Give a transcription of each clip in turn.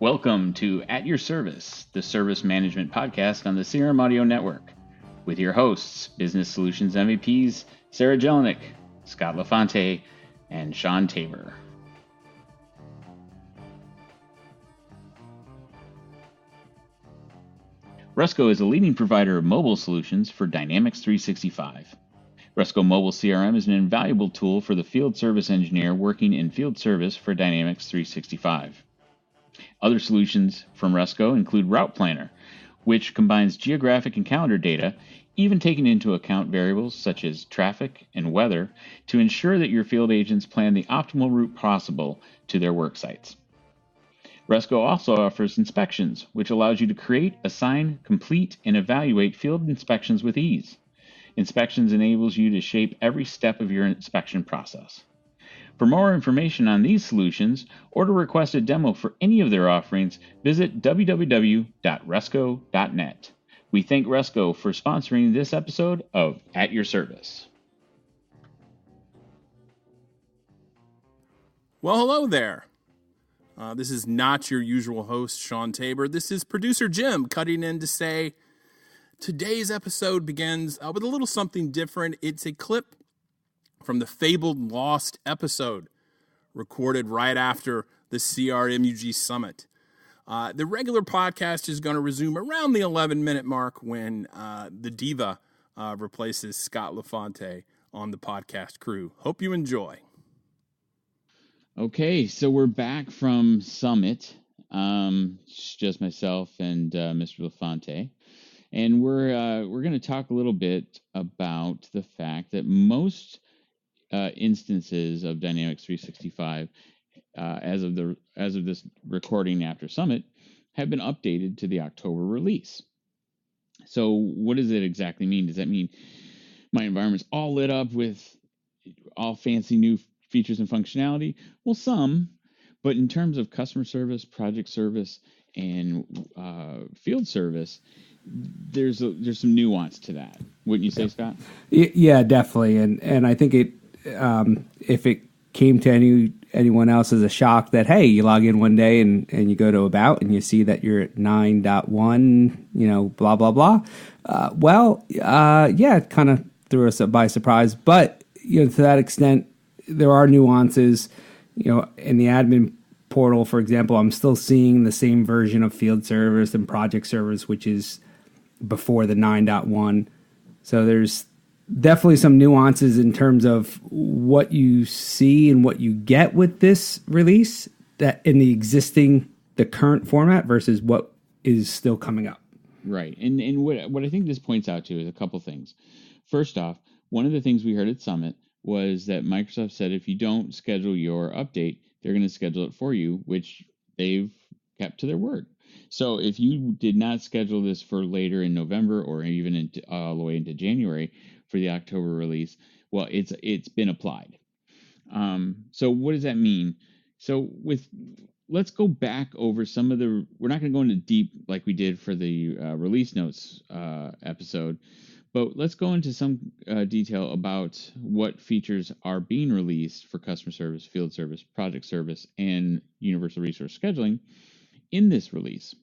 Welcome to At Your Service, the service management podcast on the CRM Audio Network, with your hosts, Business Solutions MVPs, Sarah Jelinek, Scott LeFante, and Shawn Tabor. Resco is a leading provider of mobile solutions for Dynamics 365. Resco Mobile CRM is an invaluable tool for the field service engineer working in field service for Dynamics 365. Other solutions from Resco include Route Planner, which combines geographic and calendar data, even taking into account variables such as traffic and weather, to ensure that your field agents plan the optimal route possible to their work sites. Resco also offers inspections, which allows you to create, assign, complete, and evaluate field inspections with ease. Inspections enables you to shape every step of your inspection process. For more information on these solutions, or to request a demo for any of their offerings, visit www.resco.net. We thank Resco for sponsoring this episode of At Your Service. Well, hello there. This is not your usual host, Shawn Tabor. This is producer Jim cutting in to say today's episode begins with a little something different. It's a clip from the fabled Lost episode recorded right after the CRMUG Summit. The regular podcast is going to resume around the 11-minute mark when the diva replaces Scott LeFante on the podcast crew. Hope you enjoy. Okay, so we're back from Summit. It's just myself and Mr. LeFante. And we're going to talk a little bit about the fact that most instances of Dynamics 365, as of this recording after Summit, have been updated to the October release. So what does it exactly mean? Does that mean my environment's all lit up with all fancy new features and functionality? Well, some, but in terms of customer service, project service, and field service, there's some nuance to that. Wouldn't you say, Scott? Yeah, definitely. And I think if it came to anyone else as a shock that, hey, you log in one day and you go to About and you see that you're at 9.1, blah, blah, blah. It kind of threw us by surprise. But, to that extent, there are nuances. In the admin portal, for example, I'm still seeing the same version of field service and project service, which is before the 9.1. So there's definitely some nuances in terms of what you see and what you get with this release that in the current format versus what is still coming up. Right. And what I think this points out to is a couple things. First off, one of the things we heard at Summit was that Microsoft said if you don't schedule your update, they're going to schedule it for you, which they've kept to their word. So if you did not schedule this for later in November or even all the way into January for the October release, well, it's been applied. So what does that mean? So let's go back over some of we're not going to go into deep like we did for the release notes episode, but let's go into some detail about what features are being released for customer service, field service, project service, and universal resource scheduling in this release.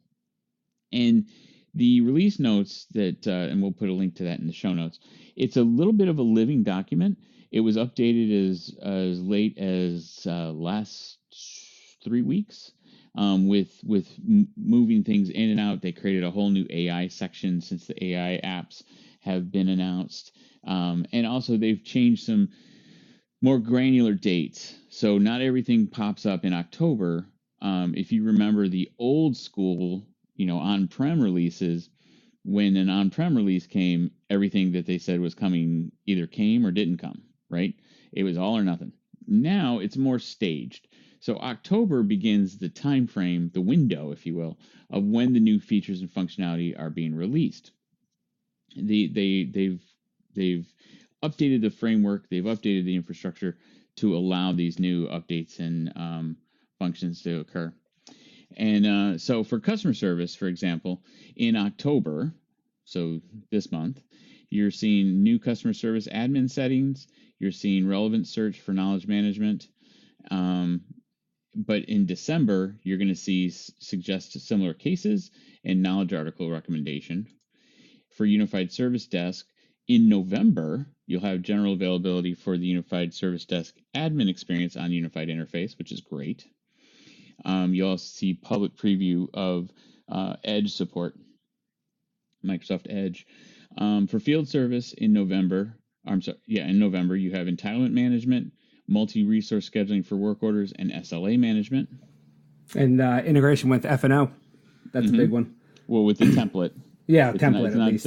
And the release notes and we'll put a link to that in the show notes. It's a little bit of a living document. It was updated as late as last 3 weeks with moving things in and out. They created a whole new AI section since the AI apps have been announced. And also they've changed some more granular dates. So not everything pops up in October. If you remember the old school, on-prem releases, when an on-prem release came, everything that they said was coming either came or didn't come, right? It was all or nothing. Now it's more staged. So October begins the time frame, the window, if you will, of when the new features and functionality are being released. They've updated the framework, they've updated the infrastructure to allow these new updates and functions to occur. And so for customer service, for example, in October, so this month, you're seeing new customer service admin settings. You're seeing relevant search for knowledge management. But in December, you're going to see suggest similar cases and knowledge article recommendation. For Unified Service Desk, in November, you'll have general availability for the Unified Service Desk admin experience on Unified Interface, which is great. You'll also see public preview of Edge support, Microsoft Edge. For field service in November, in November, you have entitlement management, multi-resource scheduling for work orders, and SLA management. And integration with F&O. That's a big one. Well, with the template. Yeah, it's template not, at least.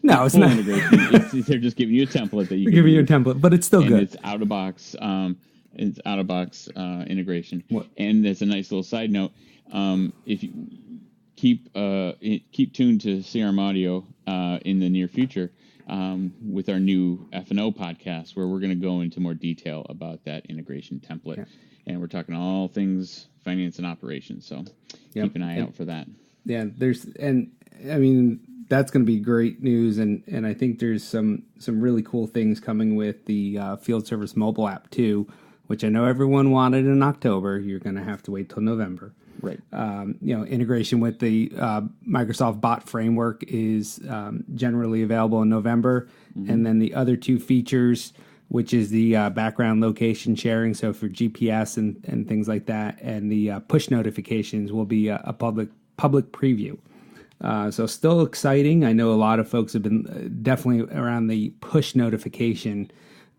No, it's not integration. They're just giving you a template that you can giving you a use. template, but it's still And good. it's out of box. It's out of box integration. What? And as a nice little side note, if you keep tuned to CRM Audio in the near future with our new F&O podcast, where we're going to go into more detail about that integration template, and we're talking all things finance and operations. So keep an eye out for that. Yeah, that's going to be great news, and I think there's some really cool things coming with the field service mobile app too, which I know everyone wanted in October. You're going to have to wait till November. Right. Integration with the Microsoft Bot framework is generally available in November, and then the other two features, which is the background location sharing, so for GPS and things like that, and the push notifications will be a public preview. So still exciting. I know a lot of folks have been definitely around the push notification.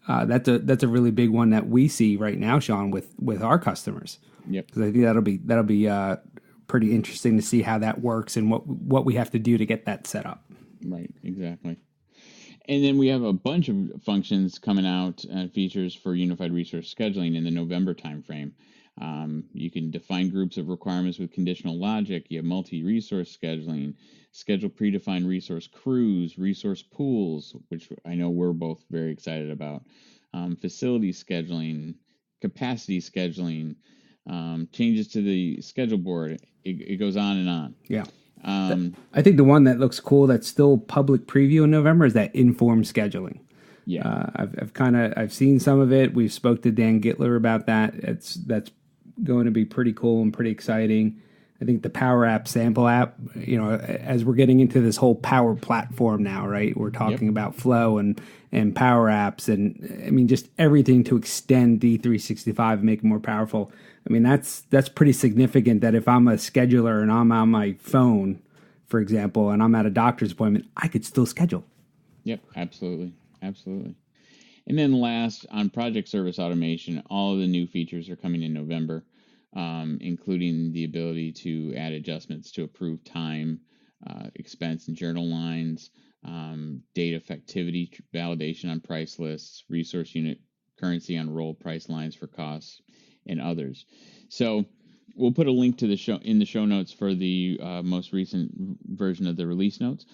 That's a really big one that we see right now, Shawn, with our customers. Yep. Because I think that'll be pretty interesting to see how that works and what we have to do to get that set up. Right. Exactly. And then we have a bunch of functions coming out, features for unified resource scheduling in the November timeframe. You can define groups of requirements with conditional logic. You have multi-resource scheduling, schedule predefined resource crews, resource pools, which I know we're both very excited about, facility scheduling, capacity scheduling, changes to the schedule board. It goes on and on. Yeah. I think the one that looks cool that's still public preview in November is that informed scheduling. Yeah. I've seen some of it. We've spoke to Dan Gittler about that. That's going to be pretty cool and pretty exciting. I think the PowerApps sample app, as we're getting into this whole Power Platform now, right? We're talking about Flow and PowerApps, and just everything to extend D365 and make it more powerful. That's pretty significant that if I'm a scheduler and I'm on my phone, for example, and I'm at a doctor's appointment, I could still schedule. Yep, absolutely. And then last, on project service automation, all of the new features are coming in November, including the ability to add adjustments to approve time, expense and journal lines, data effectivity validation on price lists, resource unit currency on roll price lines for costs, and others. So we'll put a link to the show in the show notes for the most recent version of the release notes.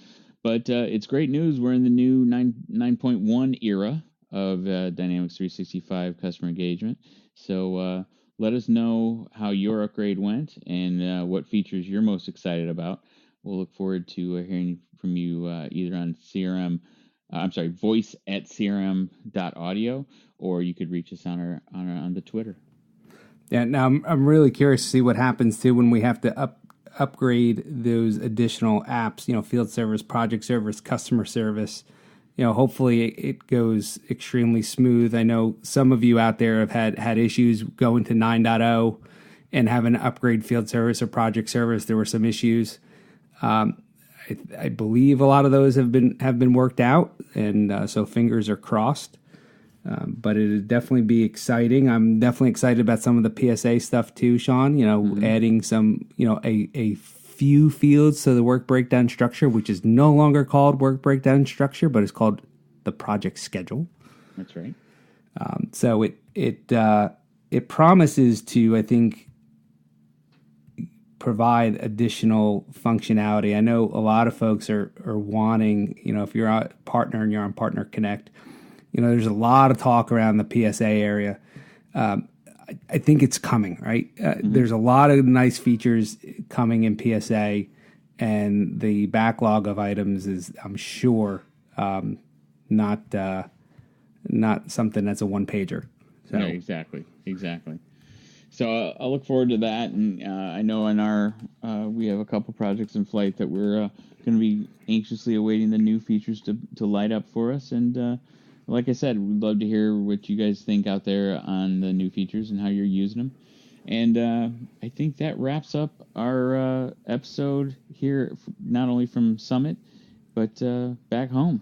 But it's great news. We're in the new 9.1 era of Dynamics 365 customer engagement. So let us know how your upgrade went and what features you're most excited about. We'll look forward to hearing from you either on voice@crm.audio, or you could reach us on the Twitter. Yeah, now I'm really curious to see what happens too when we have to upgrade those additional apps, field service, project service, customer service. Hopefully it goes extremely smooth. I know some of you out there have had issues going to 9.0 and having to upgrade field service or project service. There were some issues. I believe a lot of those have been worked out, and so fingers are crossed. But it would definitely be exciting. I'm definitely excited about some of the PSA stuff too, Shawn. Adding some, a few fields to the work breakdown structure, which is no longer called work breakdown structure, but it's called the project schedule. That's right. So it promises to, I think, provide additional functionality. I know a lot of folks are wanting, if you're a partner and you're on Partner Connect, there's a lot of talk around the PSA area. I think it's coming, right? There's a lot of nice features coming in PSA, and the backlog of items is, I'm sure, not something that's a one-pager. So. No, exactly. So I'll look forward to that, and I know in our we have a couple projects in flight that we're going to be anxiously awaiting the new features to light up for us. And like I said, we'd love to hear what you guys think out there on the new features and how you're using them. And I think that wraps up our episode here, not only from Summit, but back home.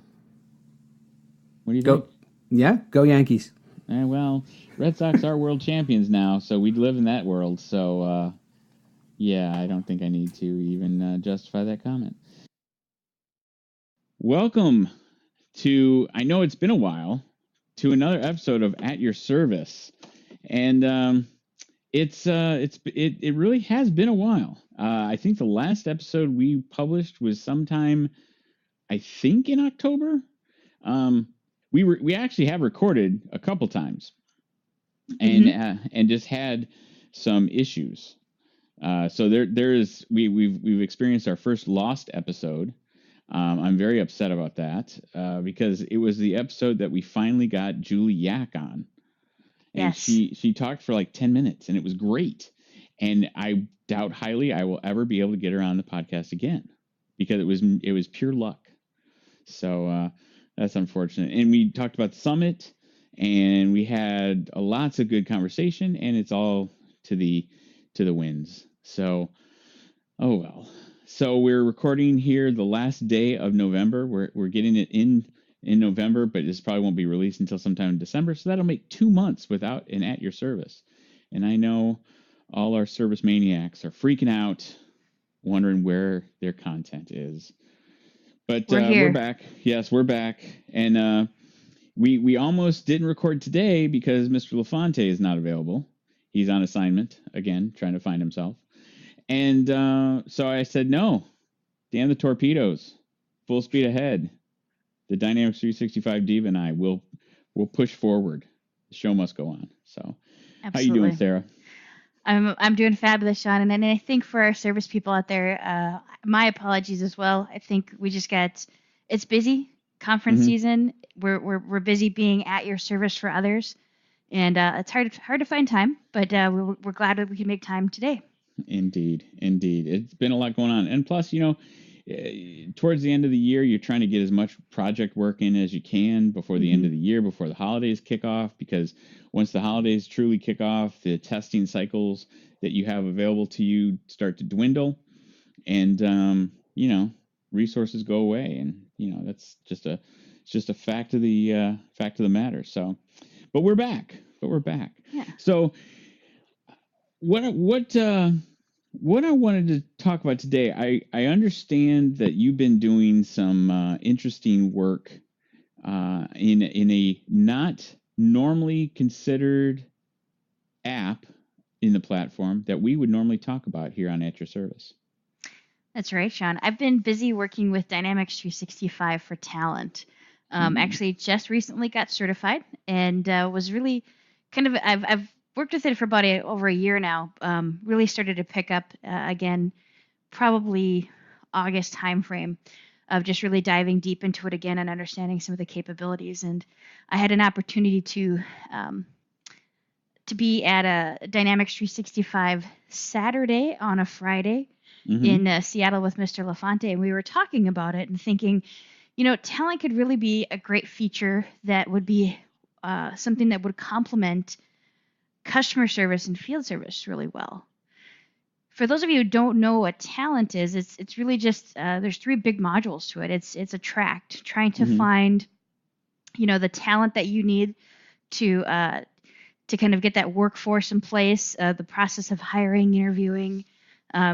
What do you think? Yeah, go Yankees. Well, Red Sox are world champions now, so we live in that world. So, yeah, I don't think I need to even justify that comment. Welcome to, I know it's been a while, to another episode of At Your Service. And it really has been a while. I think the last episode we published was sometime, I think, in October. We actually have recorded a couple times, and just had some issues. So we've experienced our first lost episode. I'm very upset about that because it was the episode that we finally got Julie Yak on, and Yes. she talked for like 10 minutes, and it was great. And I doubt highly I will ever be able to get her on the podcast again because it was pure luck. So that's unfortunate. And we talked about the Summit, and we had lots of good conversation, and it's all to the winds. So, oh well. So we're recording here the last day of November. We're getting it in November, but this probably won't be released until sometime in December. So that'll make 2 months without an At Your Service. And I know all our service maniacs are freaking out, wondering where their content is. But we're back. Yes, we're back. And we almost didn't record today because Mr. LeFante is not available. He's on assignment, again, trying to find himself. And so I said, no, damn the torpedoes, full speed ahead. The Dynamics 365 Diva and I will push forward. The show must go on. So Absolutely. How you doing, Sarah? I'm doing fabulous, Shawn. And I think for our service people out there, my apologies as well. I think we just it's busy, conference season. We're busy being at your service for others. And it's hard to find time, but we're glad that we can make time today. Indeed. It's been a lot going on. And plus, towards the end of the year, you're trying to get as much project work in as you can before the end of the year, before the holidays kick off, because once the holidays truly kick off, the testing cycles that you have available to you start to dwindle, and resources go away, and that's just a fact of the matter. So, but we're back. Yeah. So what I wanted to talk about today, I understand that you've been doing some interesting work in a not normally considered app in the platform that we would normally talk about here on At Your Service. That's right, Shawn. I've been busy working with Dynamics 365 for talent. Actually, just recently got certified and was really kind of I've worked with it for about over a year now. Really started to pick up again, probably August timeframe, of just really diving deep into it again and understanding some of the capabilities. And I had an opportunity to be at a Dynamics 365 Saturday on a Friday in Seattle with Mr. LeFante, and we were talking about it and thinking, talent could really be a great feature that would be something that would complement customer service and field service really well. For those of you who don't know what talent is, it's really just there's 3 big modules to it. It's attract, trying to find, the talent that you need to kind of get that workforce in place, the process of hiring, interviewing,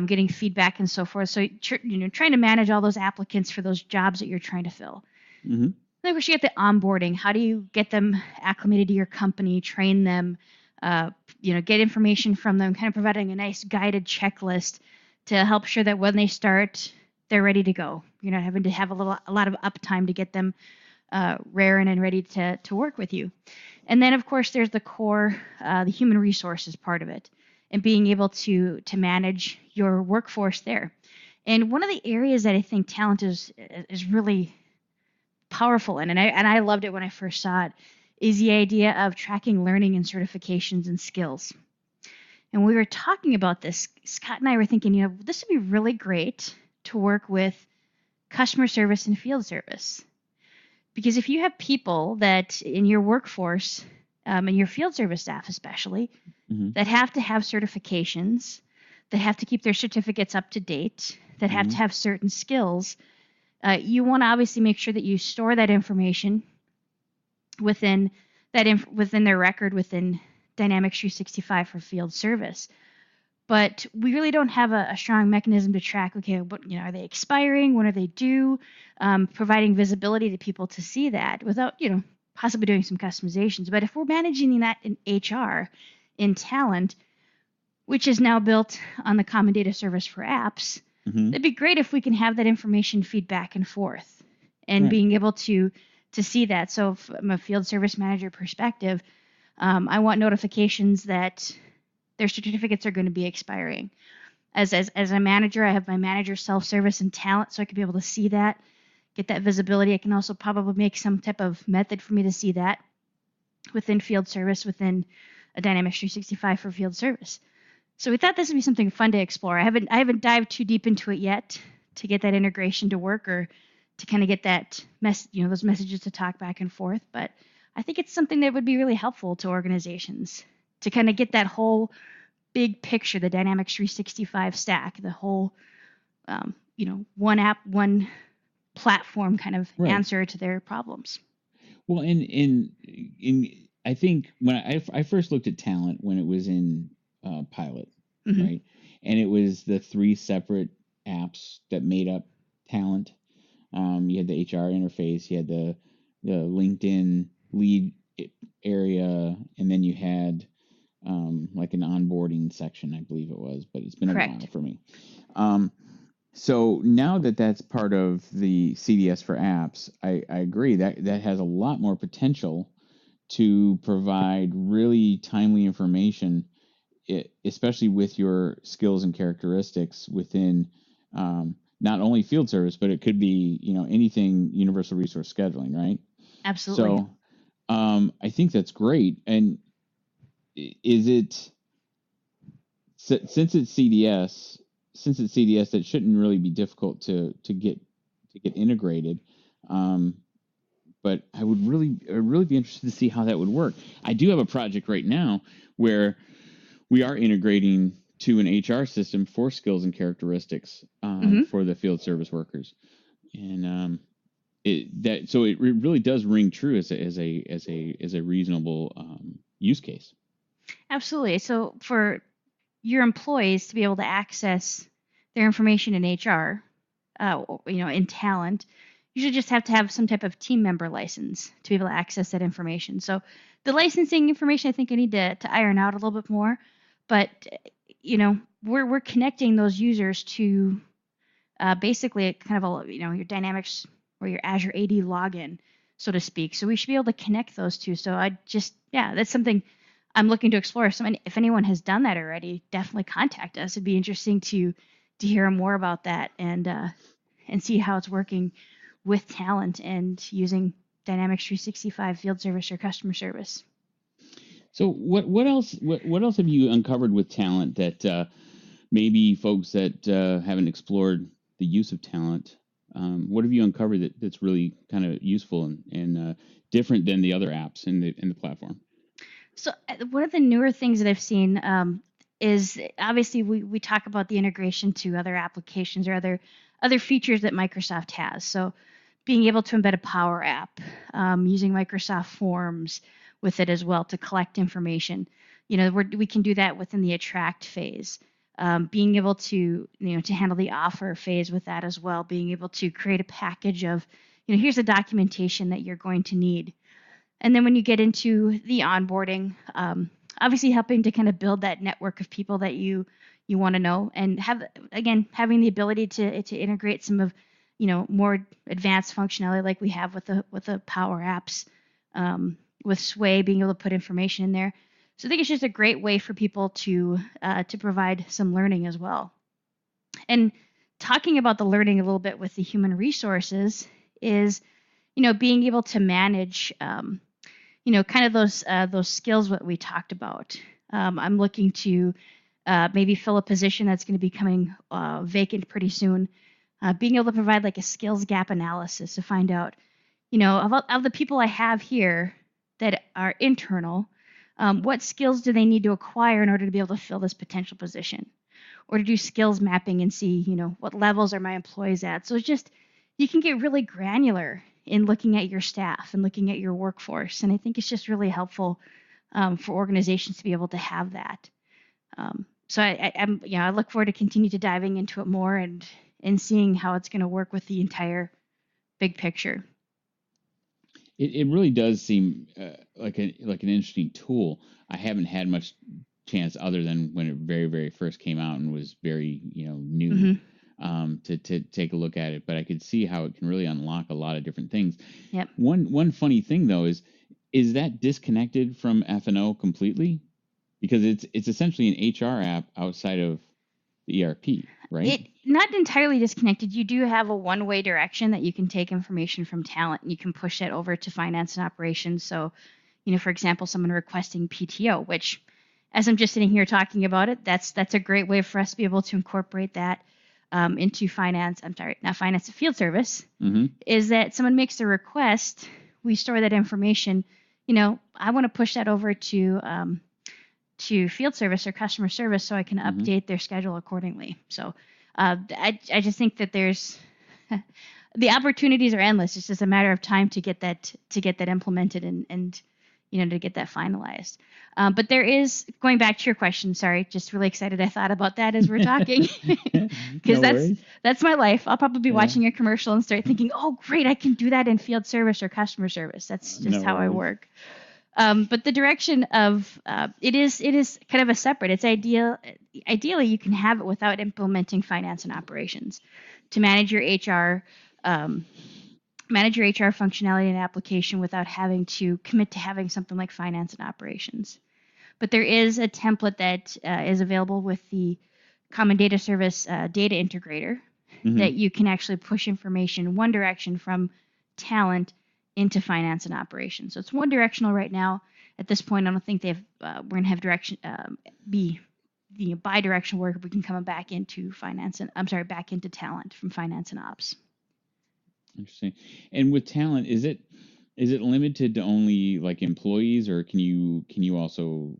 getting feedback and so forth. So trying to manage all those applicants for those jobs that you're trying to fill. Then of course you get the onboarding. How do you get them acclimated to your company, train them? Get information from them, kind of providing a nice guided checklist to help sure that when they start, they're ready to go. You're not having to have a lot of uptime to get them raring and ready to work with you. And then, of course, there's the core, the human resources part of it, and being able to manage your workforce there. And one of the areas that I think talent is really powerful in, and I loved it when I first saw it, is the idea of tracking learning and certifications and skills. And we were talking about this. Scott and I were thinking, this would be really great to work with customer service and field service. Because if you have people that in your workforce, and your field service staff especially, that have to have certifications, that have to keep their certificates up to date, that have to have certain skills, you want to obviously make sure that you store that information within their record within Dynamics 365 for field service. But we really don't have a strong mechanism to track, okay, are they expiring? When are they due? Providing visibility to people to see that without, possibly doing some customizations. But if we're managing that in HR, in talent, which is now built on the common data service for apps, it'd be great if we can have that information feed back and forth and being able to see that. So from a field service manager perspective, I want notifications that their certificates are going to be expiring. As a manager, I have my manager self-service and talent, so I could be able to see that, get that visibility. I can also probably make some type of method for me to see that within field service, within a Dynamics 365 for field service. So we thought this would be something fun to explore. I haven't dived too deep into it yet to get that integration to work or to kind of get that those messages to talk back and forth. But I think it's something that would be really helpful to organizations to kind of get that whole big picture, the Dynamics 365 stack, the whole, one app, one platform kind of answer to their problems. Well, in I think when I first looked at talent when it was in pilot, right, and it was the 3 separate apps that made up talent. You had the HR interface, you had the LinkedIn lead area, and then you had like an onboarding section, I believe it was, but it's been a while for me. So now that that's part of the CDS for apps, I agree that has a lot more potential to provide really timely information, especially with your skills and characteristics within not only field service, but it could be, anything universal resource scheduling, right? Absolutely. So I think that's great. And is it, since it's CDS, that shouldn't really be difficult to get integrated. But I would really be interested to see how that would work. I do have a project right now where we are integrating to an HR system for skills and characteristics for the field service workers, and it really does ring true as a reasonable use case. Absolutely. So for your employees to be able to access their information in HR, in talent, you should just have to have some type of team member license to be able to access that information. So the licensing information, I think I need to iron out a little bit more, but we're connecting those users to basically kind of your Dynamics or your Azure AD login, so to speak. So we should be able to connect those two. So that's something I'm looking to explore. If anyone has done that already, definitely contact us. It'd be interesting to hear more about that and see how it's working with talent and using Dynamics 365 field service or customer service. So what else have you uncovered with talent that maybe folks that haven't explored the use of talent, what have you uncovered that's really kind of useful and different than the other apps in the platform? So one of the newer things that I've seen is obviously we talk about the integration to other applications or other features that Microsoft has. So being able to embed a PowerApp, using Microsoft Forms with it as well to collect information. We can do that within the attract phase. Being able to handle the offer phase with that as well. Being able to create a package of, here's the documentation that you're going to need. And then when you get into the onboarding, obviously helping to kind of build that network of people that you want to know, and having the ability to integrate some of more advanced functionality like we have with the PowerApps, with Sway, being able to put information in there. So I think it's just a great way for people to provide some learning as well. And talking about the learning a little bit with the human resources is, being able to manage, kind of those skills what we talked about. I'm looking to maybe fill a position that's going to be coming vacant pretty soon. Being able to provide like a skills gap analysis to find out, of the people I have here that are internal, what skills do they need to acquire in order to be able to fill this potential position, or to do skills mapping and see, what levels are my employees at. So it's just, you can get really granular in looking at your staff and looking at your workforce. And I think it's just really helpful for organizations to be able to have that. So I look forward to continue to diving into it more and seeing how it's going to work with the entire big picture. It really does seem like an interesting tool. I haven't had much chance other than when it very, very first came out and was very new to take a look at it. But I could see how it can really unlock a lot of different things. Yep. One funny thing though is that disconnected from F&O completely? Because it's essentially an HR app outside of the ERP, right? Not entirely disconnected. You do have a one-way direction that you can take information from talent and you can push that over to finance and operations. So, for example, someone requesting PTO, which as I'm just sitting here talking about it, that's a great way for us to be able to incorporate that into finance. I'm sorry, not finance, field service. Is that someone makes a request, we store that information. I want to push that over to field service or customer service so I can update their schedule accordingly. So I just think that there's the opportunities are endless. It's just a matter of time to get that implemented and to get that finalized. But there is, going back to your question, sorry, just really excited. I thought about that as we're talking because that's my life. I'll probably be watching a commercial and start thinking, oh, great, I can do that in field service or customer service. That's just how I work. But the direction of it is kind of a separate. It's ideally you can have it without implementing finance and operations to manage your HR functionality and application without having to commit to having something like finance and operations. But there is a template that is available with the Common Data Service data integrator that you can actually push information in one direction from talent into finance and operations. So it's one directional right now. At this point, I don't think we're going to have direction be bi-directional work. We can come back into back into talent from finance and ops. Interesting. And with talent, is it limited to only like employees, or can you also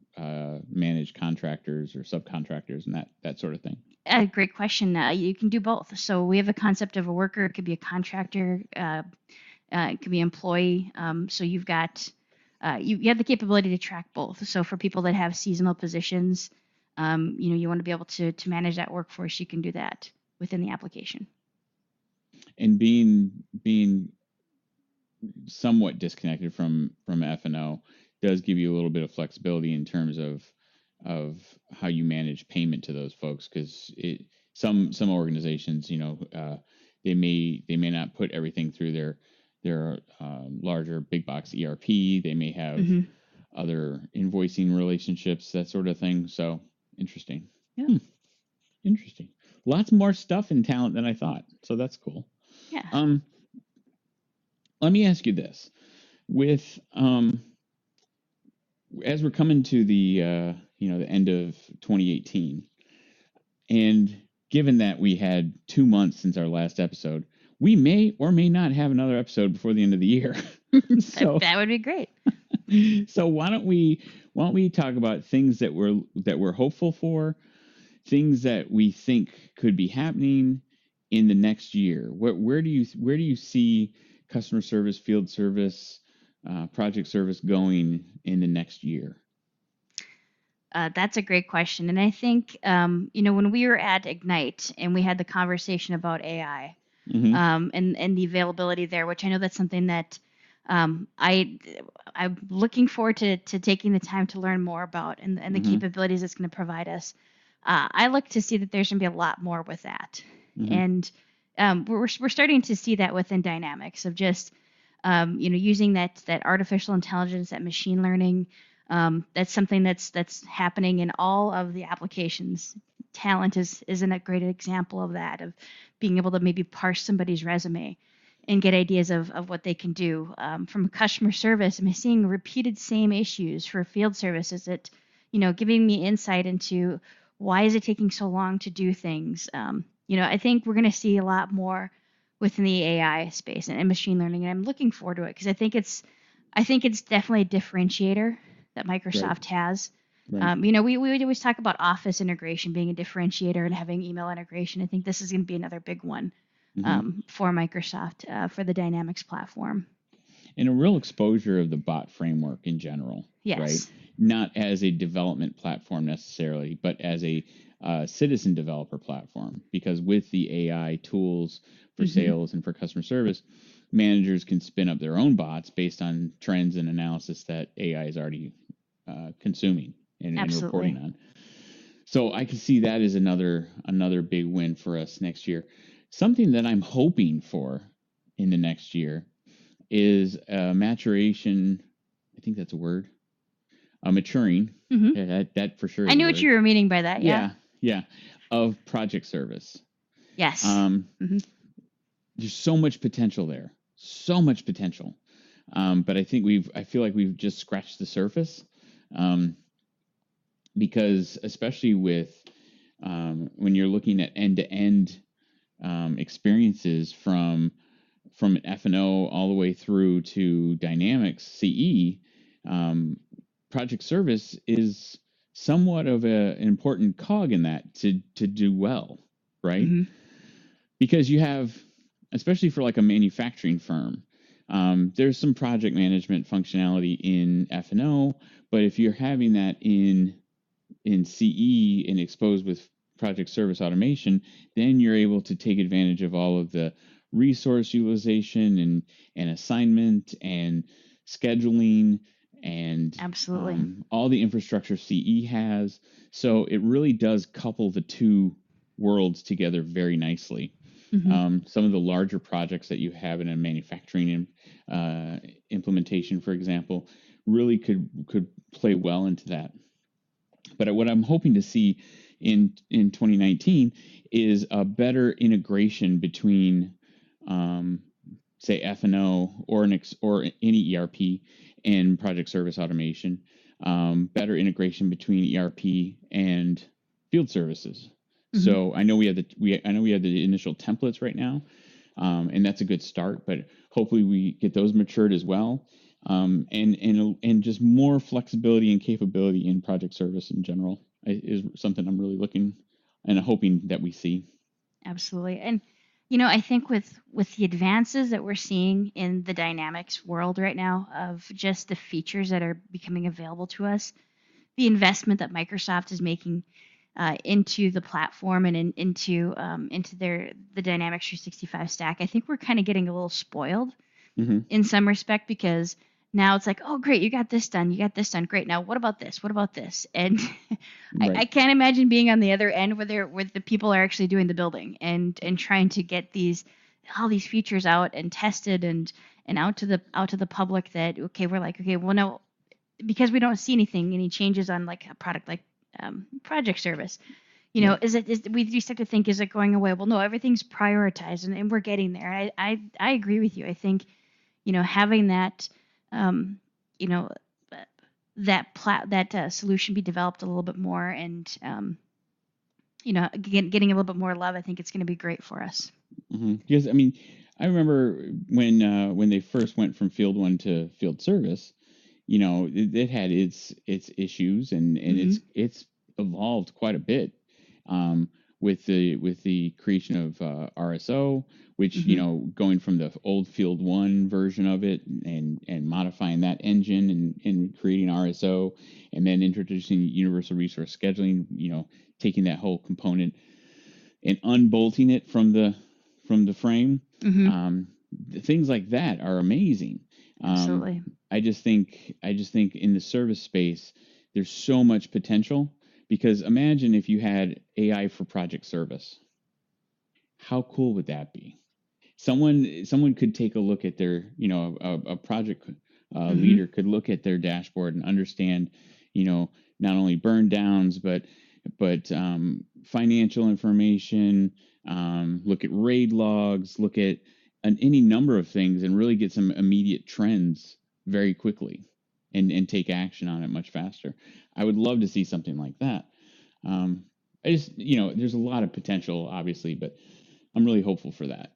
manage contractors or subcontractors and that sort of thing? Great question. You can do both. So we have a concept of a worker. It could be a contractor. It could be employee. So you've got you have the capability to track both. So for people that have seasonal positions, you want to be able to manage that workforce. You can do that within the application. And being somewhat disconnected from F&O does give you a little bit of flexibility in terms of how you manage payment to those folks, because some organizations, they may not put everything through their larger big box ERP. They may have other invoicing relationships, that sort of thing. So interesting. Yeah. Interesting. Lots more stuff in talent than I thought. So that's cool. Yeah. Let me ask you this: with as we're coming to the the end of 2018, and given that we had 2 months since our last episode, we may or may not have another episode before the end of the year. So that would be great. So why don't we talk about things that we're hopeful for, things that we think could be happening in the next year? Where do you see customer service, field service, project service going in the next year? That's a great question. And I think, when we were at Ignite and we had the conversation about AI and the availability there, which I know that's something that I'm looking forward to taking the time to learn more about and the capabilities it's going to provide us. I look to see that there's going to be a lot more with that. And we're starting to see that within Dynamics of just, using that artificial intelligence, that machine learning. That's something that's happening in all of the applications. Talent isn't a great example of that, of being able to maybe parse somebody's resume and get ideas of what they can do. From customer service, I'm seeing repeated same issues for field services that, giving me insight into Why is it taking so long to do things? I think we're going to see a lot more within the AI space and machine learning, and I'm looking forward to it because I think it's definitely a differentiator that Microsoft has. Right. We always talk about Office integration being a differentiator and having email integration. I think this is going to be another big one for Microsoft for the Dynamics platform. And a real exposure of the bot framework in general, Yes. right? Not as a development platform necessarily, but as a citizen developer platform. Because with the AI tools for sales and for customer service, managers can spin up their own bots based on trends and analysis that AI is already consuming and reporting on. So I can see that as another big win for us next year. Something that I'm hoping for in the next year is maturation. I think that's a word. Maturing. That for sure. I knew what you were meaning by that. Yeah. Of project service. Yes. There's so much potential there. So much potential. But I feel like we've just scratched the surface. Because especially with when you're looking at end-to-end experiences from an F&O all the way through to Dynamics CE, project service is somewhat of an important cog in that to do well, right? Because you have, especially for like a manufacturing firm, there's some project management functionality in F&O, but if you're having that in CE and exposed with project service automation, then you're able to take advantage of all of the resource utilization and assignment and scheduling and absolutely all the infrastructure CE has. So it really does couple the two worlds together very nicely. Some of the larger projects that you have in a manufacturing implementation, for example, really could play well into that. But what I'm hoping to see in 2019 is a better integration between, say, F&O or any ERP and project service automation. Better integration between ERP and field services. So I know we have the initial templates right now, and that's a good start. But hopefully we get those matured as well. And just more flexibility and capability in project service in general is something I'm really looking and hoping that we see. Absolutely. And, I think with the advances that we're seeing in the Dynamics world right now of just the features that are becoming available to us, the investment that Microsoft is making into the platform and into the Dynamics 365 stack, I think we're kind of getting a little spoiled in some respect, because now it's like, oh, great, you got this done. Great. Now, what about this? What about this? And Right. I can't imagine being on the other end where the people are actually doing the building and trying to get all these features out and tested and out to the public that, okay, we're like, okay, well, no, because we don't see any changes on like a product like project service. We start to think, is it going away? Well, no, everything's prioritized and we're getting there. I agree with you. I think, having that, that solution be developed a little bit more and, getting a little bit more love, I think it's going to be great for us. Because I mean, I remember when they first went from Field 1 to Field Service, it had its issues and it's evolved quite a bit with the creation of RSO, which going from the old Field 1 version of it and modifying that engine and creating RSO, and then introducing universal resource scheduling, taking that whole component and unbolting it from the frame. Things like that are amazing. Absolutely. I just think in the service space, there's so much potential, because imagine if you had AI for project service. How cool would that be? Someone could take a look at their, a project leader could look at their dashboard and understand, not only burn downs, but financial information, look at RAID logs, look at any number of things, and really get some immediate trends very quickly and take action on it much faster. I would love to see something like that. I just, there's a lot of potential, obviously, but I'm really hopeful for that.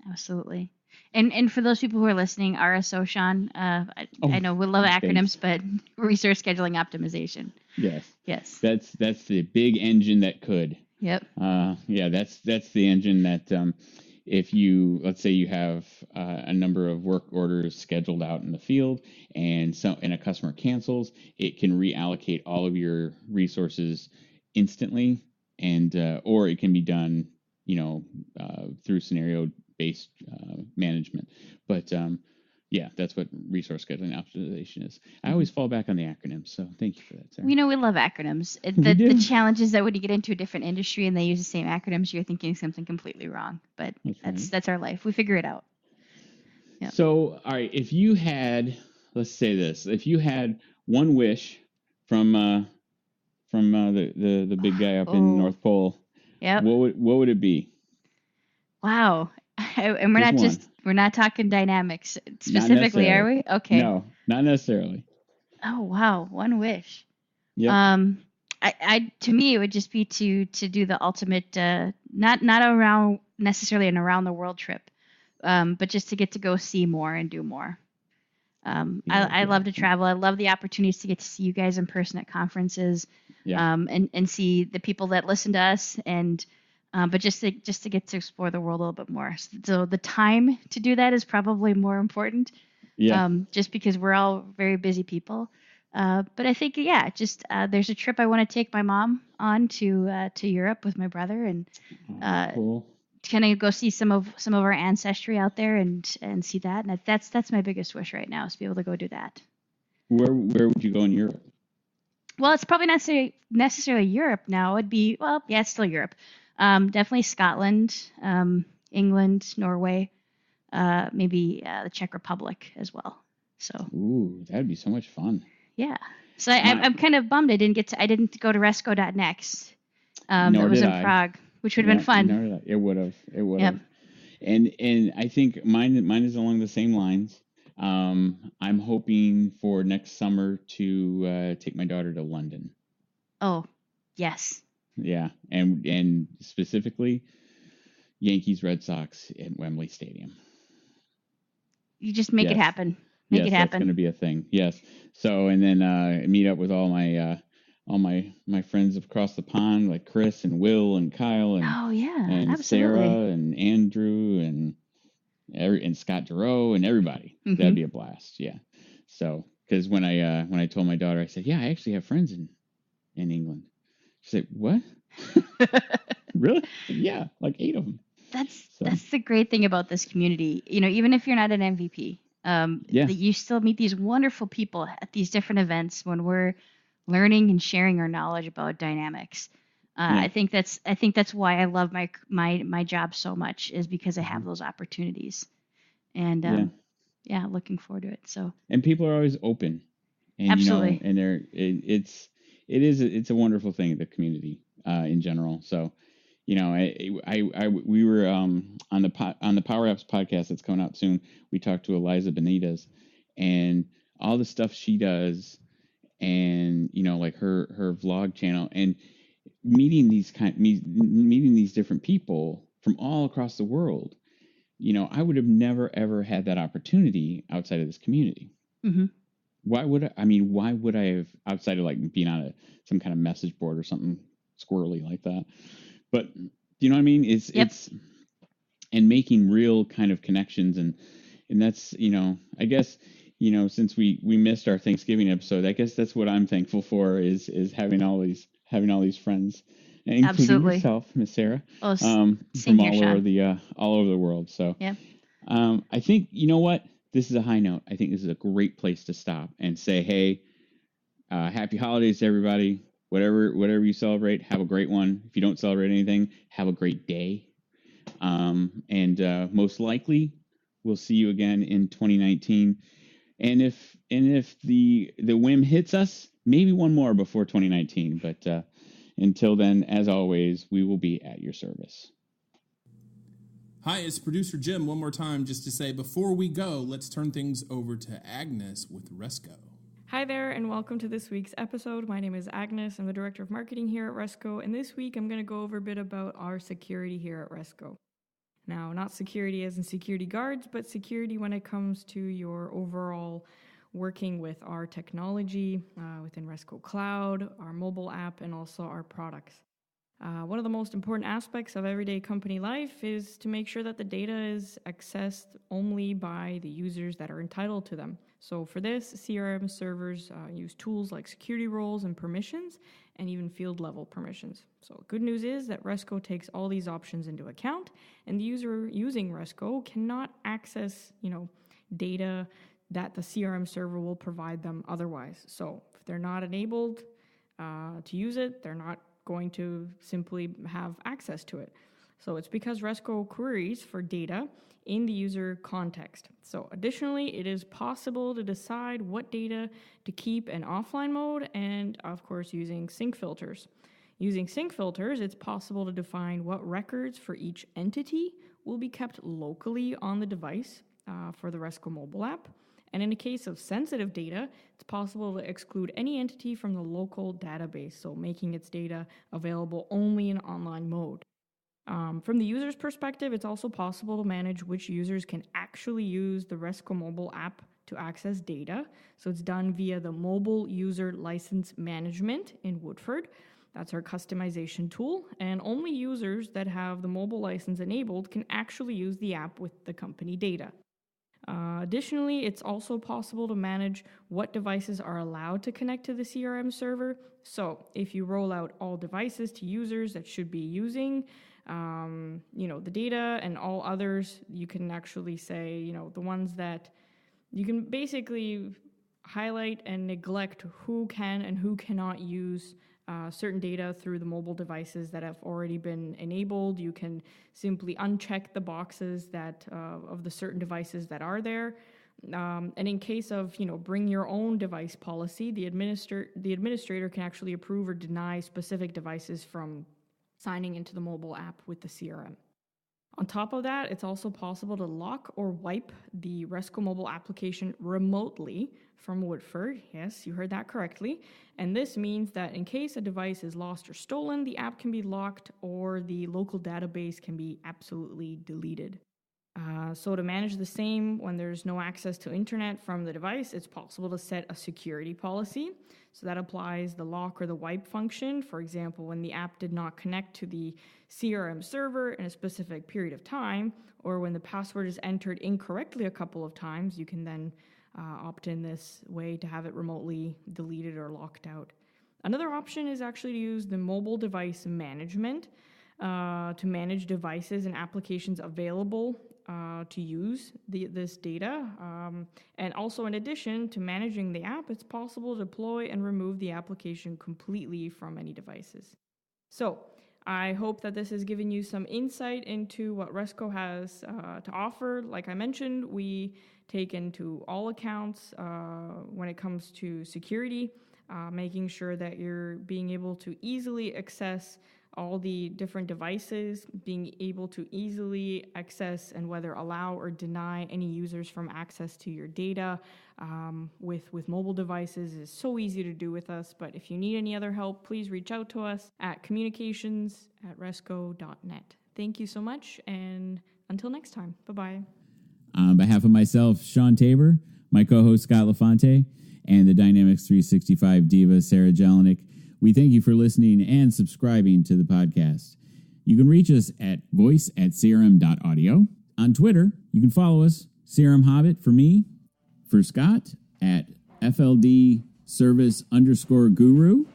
Absolutely. And for those people who are listening, RSO, Shawn, I know we love acronyms, but resource scheduling optimization. Yes. Yes. That's the big engine that could. Yep. That's the engine that if you, let's say you have a number of work orders scheduled out in the field and a customer cancels, it can reallocate all of your resources instantly, and or it can be done, through scenario-based management. But that's what resource scheduling optimization is. I always fall back on the acronyms, so thank you for that, Sarah. We love acronyms. The challenge is that when you get into a different industry and they use the same acronyms, you're thinking something completely wrong. But that's our life. We figure it out. Yep. So, all right, if you had, let's say this, if you had one wish from the big guy up in North Pole, what would it be? Wow. And we're not talking dynamics specifically, are we? Okay. No, not necessarily. Oh wow, one wish. Yeah. To me it would just be to do the ultimate, not around necessarily an around the world trip, but just to get to go see more and do more. I love to travel. I love the opportunities to get to see you guys in person at conferences, and see the people that listen to us, and but just to get to explore the world a little bit more. So the time to do that is probably more important. Yeah. Just because we're all very busy people. But I think, there's a trip I want to take my mom on to Europe with my brother, and cool. kind of go see some of our ancestry out there and see that. And that's my biggest wish right now, is to be able to go do that. Where would you go in Europe? Well, it's probably not necessarily Europe now. It'd be, it's still Europe. Definitely Scotland, England, Norway, maybe the Czech Republic as well. So. Ooh, that'd be so much fun. Yeah. So I'm kind of bummed I didn't go to Resco.next. That was in Prague, which would have been fun. It would have. Yep. And I think mine is along the same lines. I'm hoping for next summer to take my daughter to London. Oh, yes. Yeah, and specifically Yankees Red Sox at Wembley Stadium. You just make it happen. Make it happen. That's going to be a thing. Yes. So, and then meet up with all my friends across the pond, like Chris and Will and Kyle and and absolutely. Sarah and Andrew and Scott Giroux and everybody. Mm-hmm. That'd be a blast. Yeah. So, because when I told my daughter, I said, I actually have friends in England. She said, what? Really? Yeah, like 8 of them. That's the great thing about this community. Even if you're not an MVP, that you still meet these wonderful people at these different events when we're learning and sharing our knowledge about dynamics. I think that's why I love my job so much, is because I have those opportunities, and looking forward to it. So. And people are always open. And, absolutely. It's a wonderful thing, the community in general. So, we were on the PowerApps podcast that's coming out soon. We talked to Eliza Benitez, and all the stuff she does, and like her vlog channel, and meeting these different people from all across the world. I would have never ever had that opportunity outside of this community. Mm-hmm. Why would I have, outside of like being on some kind of message board or something squirrely like that? But you know what I mean? It's and making real kind of connections, and that's, I guess, since we missed our Thanksgiving episode, I guess that's what I'm thankful for, is having all these friends, including absolutely. Yourself, Miss Sarah, from all over the world. So I think, what? This is a high note. I think this is a great place to stop and say, hey, happy holidays to everybody. Whatever you celebrate, have a great one. If you don't celebrate anything, have a great day. And most likely, we'll see you again in 2019. And if the whim hits us, maybe one more before 2019. But until then, as always, we will be at your service. Hi, it's producer Jim. One more time, just to say, before we go, let's turn things over to Agnes with Resco. Hi there, and welcome to this week's episode. My name is Agnes. I'm the Director of Marketing here at Resco, and this week I'm going to go over a bit about our security here at Resco. Now, not security as in security guards, but security when it comes to your overall working with our technology within Resco Cloud, our mobile app, and also our products. One of the most important aspects of everyday company life is to make sure that the data is accessed only by the users that are entitled to them. So for this, CRM servers use tools like security roles and permissions, and even field level permissions. So good news is that Resco takes all these options into account, and the user using Resco cannot access, data that the CRM server will provide them otherwise. So if they're not enabled to use it, they're not going to simply have access to it. So it's because Resco queries for data in the user context. So additionally, it is possible to decide what data to keep in offline mode and, of course, using sync filters. Using sync filters, it's possible to define what records for each entity will be kept locally on the device for the Resco mobile app. And in the case of sensitive data, it's possible to exclude any entity from the local database, so making its data available only in online mode. From the user's perspective, it's also possible to manage which users can actually use the Resco mobile app to access data. So it's done via the Mobile User License Management in Woodford. That's our customization tool, and only users that have the mobile license enabled can actually use the app with the company data. Additionally, it's also possible to manage what devices are allowed to connect to the CRM server. So if you roll out all devices to users that should be using, the data and all others, you can actually say, the ones that you can basically highlight and neglect who can and who cannot use certain data through the mobile devices that have already been enabled. You can simply uncheck the boxes that of the certain devices that are there. And in case of, bring your own device policy, the administrator can actually approve or deny specific devices from signing into the mobile app with the CRM. On top of that, it's also possible to lock or wipe the Resco mobile application remotely from Woodford. Yes, you heard that correctly. And this means that in case a device is lost or stolen, the app can be locked or the local database can be absolutely deleted. So to manage the same when there's no access to internet from the device, it's possible to set a security policy. So that applies the lock or the wipe function. For example, when the app did not connect to the CRM server in a specific period of time, or when the password is entered incorrectly a couple of times, you can then opt in this way to have it remotely deleted or locked out. Another option is actually to use the mobile device management to manage devices and applications available to use this data. And also, in addition to managing the app, it's possible to deploy and remove the application completely from any devices. So I hope that this has given you some insight into what Resco has to offer. Like I mentioned, we take into all accounts when it comes to security, making sure that you're being able to easily access all the different devices, being able to easily access and whether allow or deny any users from access to your data with mobile devices is so easy to do with us. But if you need any other help, please reach out to us at communications@resco.net. Thank you so much, and until next time, bye-bye. On behalf of myself, Shawn Tabor, my co-host Scott LeFante, and the Dynamics 365 diva Sarah Jelinek, we thank you for listening and subscribing to the podcast. You can reach us at voice@crm.audio. On Twitter, you can follow us, CRM Hobbit for me, for Scott, at FLD Service_Guru,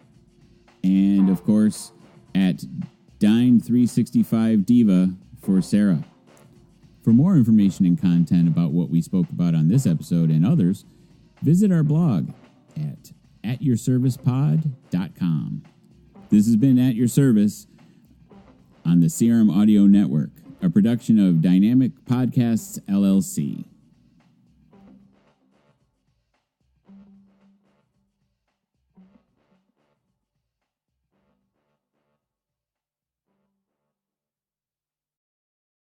and of course, at Dyn365 Diva for Sarah. For more information and content about what we spoke about on this episode and others, visit our blog at atyourservicepod.com. This has been At Your Service on the CRM Audio Network, a production of Dynamic Podcasts, LLC.